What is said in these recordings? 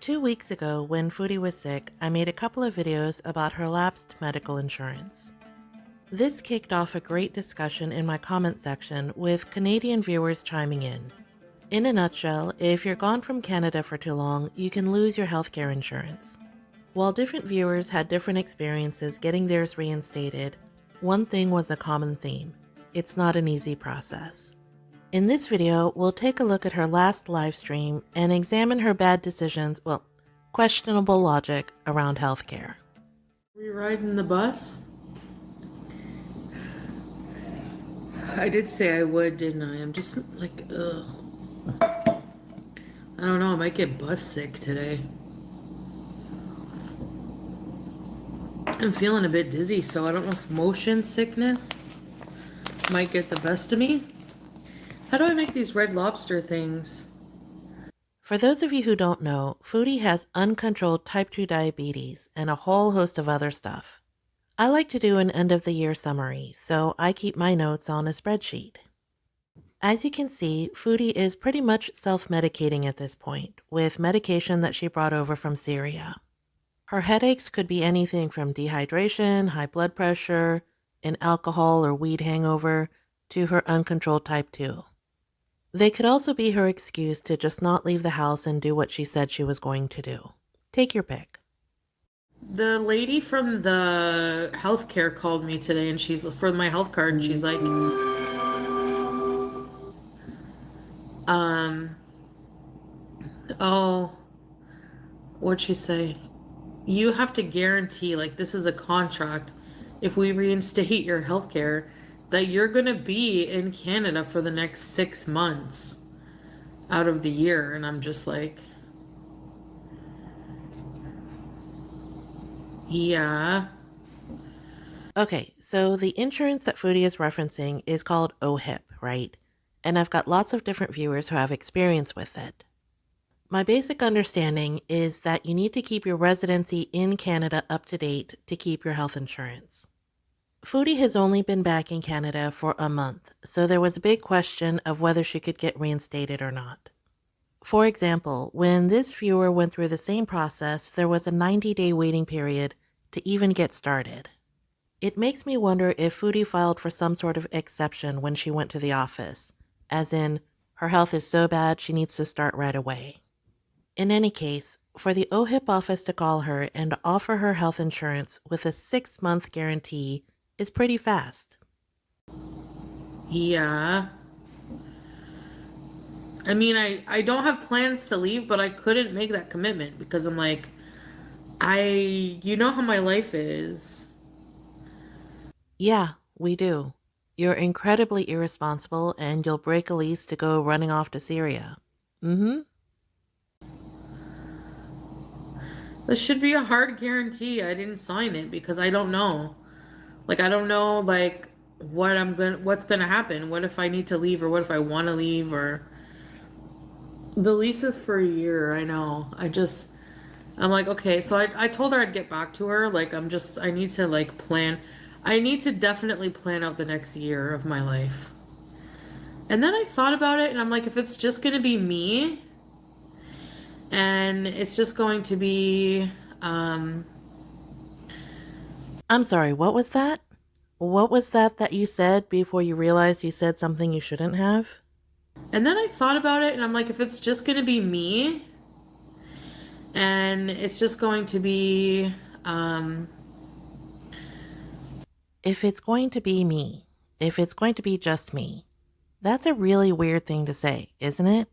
2 weeks ago, when Foodie was sick, I made a couple of videos about her lapsed medical insurance. This kicked off a great discussion in my comment section with Canadian viewers chiming in. In a nutshell, if you're gone from Canada for too long, you can lose your healthcare insurance. While different viewers had different experiences getting theirs reinstated, one thing was a common theme. It's not an easy process. In this video, we'll take a look at her last live stream and examine her bad decisions, well, questionable logic around healthcare. We riding the bus? I did say I would, didn't I? I'm just like, ugh. I don't know, I might get bus sick today. I'm feeling a bit dizzy, so I don't know if motion sickness might get the best of me. How do I make these Red Lobster things? For those of you who don't know, Foodie has uncontrolled type 2 diabetes and a whole host of other stuff. I like to do an end-of-the-year summary, so I keep my notes on a spreadsheet. As you can see, Foodie is pretty much self-medicating at this point, with medication that she brought over from Syria. Her headaches could be anything from dehydration, high blood pressure, an alcohol or weed hangover, to her uncontrolled type 2. They could also be her excuse to just not leave the house and do what she said she was going to do. Take your pick. The lady from the healthcare called me today, and she's for my health card, and she's like, oh, what'd she say? You have to guarantee, like, this is a contract, if we reinstate your healthcare, that you're gonna be in Canada for the next 6 months out of the year. And I'm just like, yeah. Okay, so the insurance that Foodie is referencing is called OHIP, right? And I've got lots of different viewers who have experience with it. My basic understanding is that you need to keep your residency in Canada up to date to keep your health insurance. Foodie has only been back in Canada for a month, so there was a big question of whether she could get reinstated or not. For example, when this viewer went through the same process, there was a 90-day waiting period to even get started. It makes me wonder if Foodie filed for some sort of exception when she went to the office, as in, her health is so bad she needs to start right away. In any case, for the OHIP office to call her and offer her health insurance with a 6-month guarantee is pretty fast. Yeah. I mean, I don't have plans to leave, but I couldn't make that commitment because I'm like, you know how my life is. Yeah, we do. You're incredibly irresponsible and you'll break a lease to go running off to Syria. This should be a hard guarantee. I didn't sign it because I don't know. Like, I don't know, like, what's gonna happen. What if I need to leave, or what if I want to leave, or the lease is for a year. I know. I'm like, okay. So I told her I'd get back to her. Like, I need to like plan. I need to definitely plan out the next year of my life. And then I thought about it, and I'm like, if it's just gonna be me, and it's just going to be, I'm sorry, what was that? What was that you said before you realized you said something you shouldn't have? and then I thought about it, and I'm like, if it's just gonna be me, and it's just going to be, If it's going to be me, if it's going to be just me, that's a really weird thing to say, isn't it?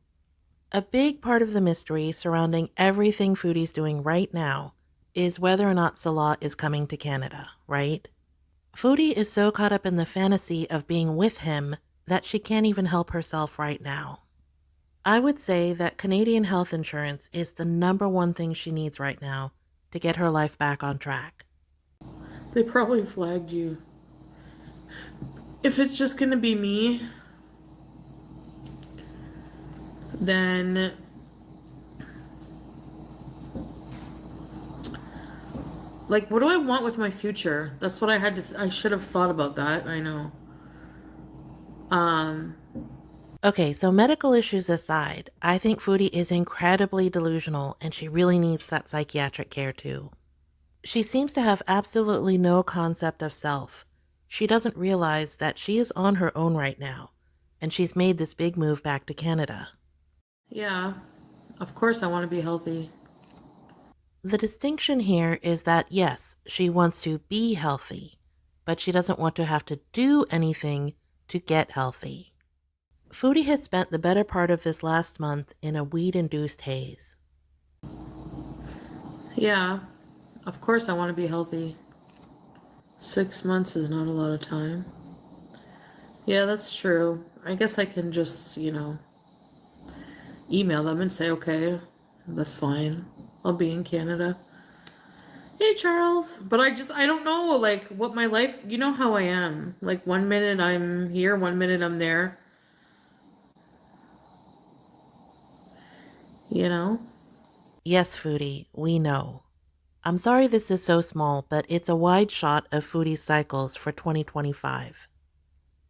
A big part of the mystery surrounding everything Foodie's doing right now is whether or not Salah is coming to Canada, right? Foodie is so caught up in the fantasy of being with him that she can't even help herself right now. I would say that Canadian health insurance is the #1 thing she needs right now to get her life back on track. they probably flagged you. If it's just gonna be me, then like, what do I want with my future? That's what I should have thought about that. I know. Okay, so medical issues aside, I think Foodie is incredibly delusional and she really needs that psychiatric care too. She seems to have absolutely no concept of self. She doesn't realize that she is on her own right now, and she's made this big move back to Canada. Yeah, of course I want to be healthy. The distinction here is that yes, she wants to be healthy, but she doesn't want to have to do anything to get healthy. Foodie has spent the better part of this last month in a weed-induced haze. Yeah, of course I want to be healthy. 6 months is not a lot of time. Yeah, that's true. I guess I can just, email them and say, okay, that's fine. I'll be in Canada. Hey, Charles. But I don't know, like, what my life, you know how I am. Like, 1 minute I'm here, 1 minute I'm there, you know? Yes, Foodie, we know. I'm sorry this is so small, but it's a wide shot of Foodie's cycles for 2025.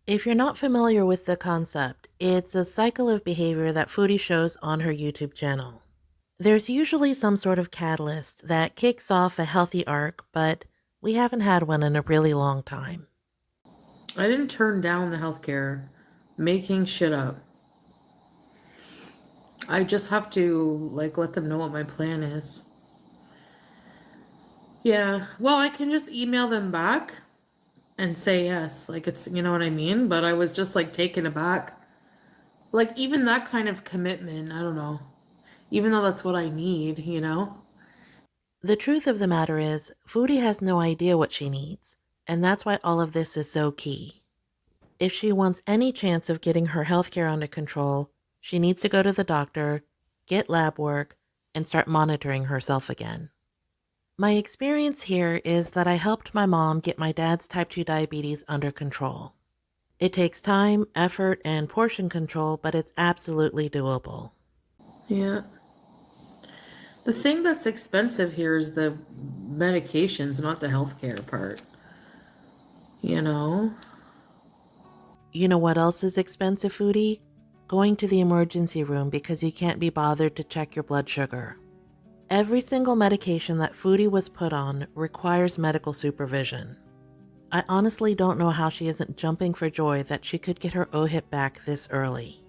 If you're not familiar with the concept, it's a cycle of behavior that Foodie shows on her YouTube channel. There's usually some sort of catalyst that kicks off a healthy arc, but we haven't had one in a really long time. I didn't turn down the healthcare, making shit up. I just have to, like, let them know what my plan is. Yeah, well, I can just email them back and say yes. Like, it's, you know what I mean? But I was just, like, taken aback. Like, even that kind of commitment, I don't know. Even though that's what I need, you know? The truth of the matter is, Foodie has no idea what she needs, and that's why all of this is so key. If she wants any chance of getting her healthcare under control, she needs to go to the doctor, get lab work, and start monitoring herself again. My experience here is that I helped my mom get my dad's type 2 diabetes under control. It takes time, effort, and portion control, but it's absolutely doable. Yeah. The thing that's expensive here is the medications, not the healthcare part. You know? You know what else is expensive, Foodie? Going to the emergency room because you can't be bothered to check your blood sugar. Every single medication that Foodie was put on requires medical supervision. I honestly don't know how she isn't jumping for joy that she could get her OHIP back this early.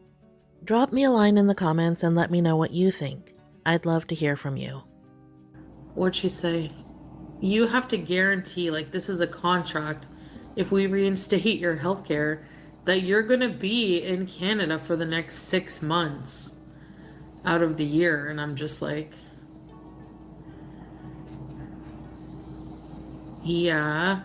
Drop me a line in the comments and let me know what you think. I'd love to hear from you. What'd she say? You have to guarantee, like, this is a contract. If we reinstate your healthcare, that you're gonna be in Canada for the next 6 months out of the year. And I'm just like, yeah.